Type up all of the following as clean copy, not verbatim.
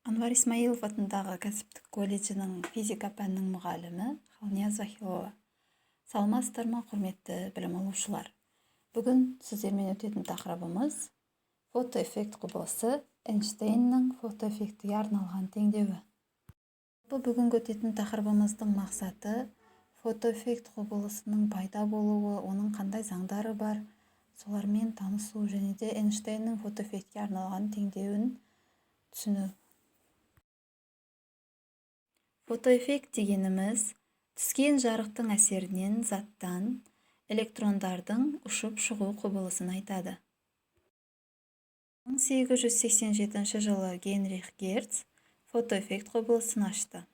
Анвар Исмаилов атындағы кәсіптік колледжінің физика пәнінің мұғалімі Халнияз Захилова. Саламатсыздар ма, құрметті білім алушылар. Бүгін сіздермен өтетін тақырыбымыз фотоэффект құбылысы Эйнштейннің фотоэффектіге арналған теңдеуі. Бүгінгі өтетін тақырыбымыздың мақсаты фотоэффект құбылысының пайда болуы, оның қандай заңдары бар, солармен танысу және де Эйнштейннің фотоэффектіге арналған теңдеуін түсіну. Фотоэффект дегеніміз түскен жарықтың әсерінен заттан электрондардың ұшып шығу құбылысын айтады. 1887 жылы Генрих Герц фотоэффект құбылысын ашты.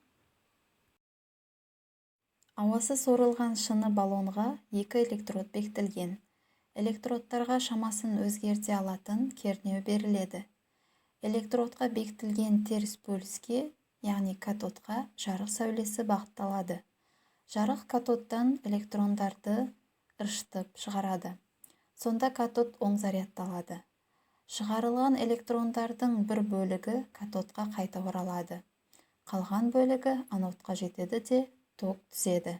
Ауасы сорылған шыны баллонға екі электрод бекітілген. Электродтарға шамасын өзгерте алатын кернеу беріледі. Электродқа бекітілген теріс бөліске, яғни катодқа жарық сәулесі бағытталады. Жарық катодтан электрондарды ыршытып шығарады. Сонда катод оң зарядталады. Шығарылған электрондардың бір бөлігі катодқа қайта оралады. Қалған бөлігі анодқа жетеді де ток түзеді.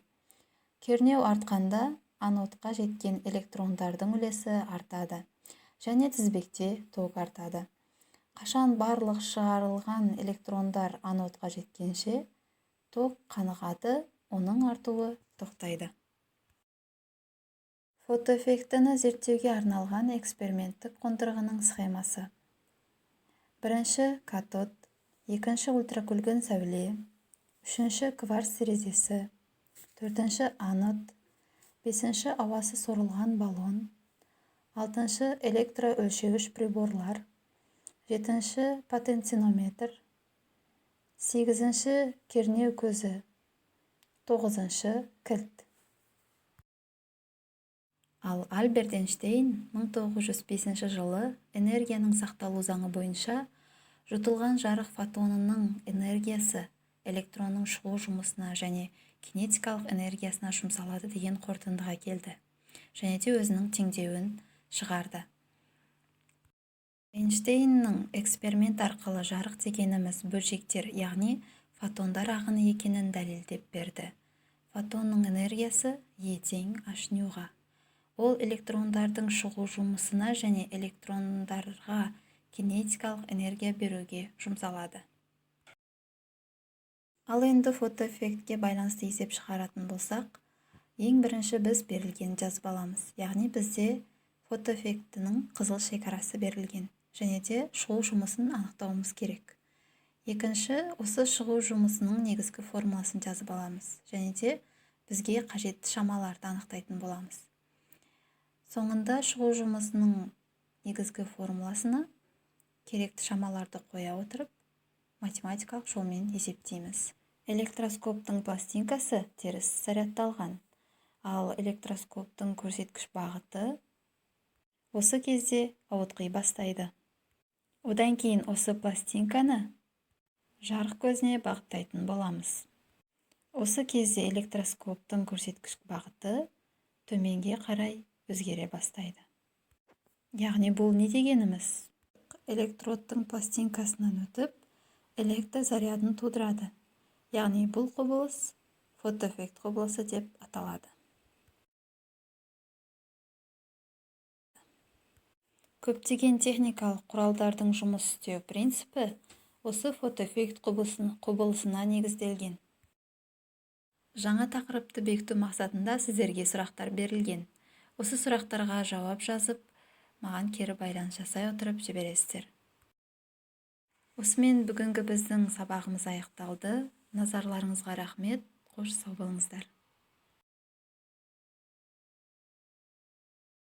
Кернеу артқанда анодқа жеткен электрондардың үлесі артады және тізбекте ток артады. Қашан барлық шығарылған электрондар анодқа жеткенше ток қанығады, оның артуы тоқтайды. Фотоэффектіні зерттеуге арналған эксперименттік қондырғының схемасы. Бірінші катод, екінші ультракүлгін сәуле, үшінші кварц терезесі, төртінші анод, бесінші ауасы сорылған баллон, алтыншы электроөлшеуіш приборлар, жетінші потенцинометр, сегізінші кернеу көзі, тоғызыншы кілт. Ал Альберт Эйнштейн 1905 жылы энергияның сақталу заңы бойынша жұтылған жарық фотонының энергиясы электронның шығу жұмысына және кинетикалық энергиясына жұмсалады деген қорытындыға келді және де өзінің теңдеуін шығарды. Эйнштейннің эксперимент арқылы жарық дегеніміз бөлшектер, яғни фотондар ағыны екенін дәлелдеп берді. Фотонның энергиясы Е тең h-ға. Ол электрондардың шығу жұмысына және электрондарға кинетикалық энергия беруге жұмсалады. Ал енді фотоэффектке байланысты есеп шығаратын болсақ, ең бірінші біз берілген жазып аламыз. Яғни бізде фотоэффектінің қызыл шекарасы берілген және де шығу жұмысын анықтауымыз керек. Екінші, осы шығу жұмысының негізгі формуласын жазып аламыз және де бізге қажетті шамаларды анықтайтын боламыз. Соңында шығу жұмысының негізгі формуласына керекті шамаларды қоя отырып, математикалық жолмен есептейміз. Электроскоптың пластинкасы теріс зарядталған, ал электроскоптың көрсеткіш бағыты осы кезде ауытқи бастайды. Одан кейін осы пластинканы жарық көзіне бағыттайтын боламыз. Осы кезде электроскоптың көрсеткіш бағыты төменге қарай өзгере бастайды. Яғни бұл не дегеніміз? Электродтың пластинкасынан өтіп, электр зарядын тудырады. Яғни бұл құбылыс фотоэффект құбылысы деп аталады. Көптеген техникалық құралдардың жұмыс істеу принципі осы фотоэффект құбылысына негізделген. Жаңа тақырыпты бекіту мақсатында сіздерге сұрақтар берілген. Осы сұрақтарға жауап жазып, маған кері байланыс жасай отырып жібересіздер. Осымен бүгінгі біздің сабағымыз аяқталды. Назарларыңызға рахмет. Қош сау болыңыздар.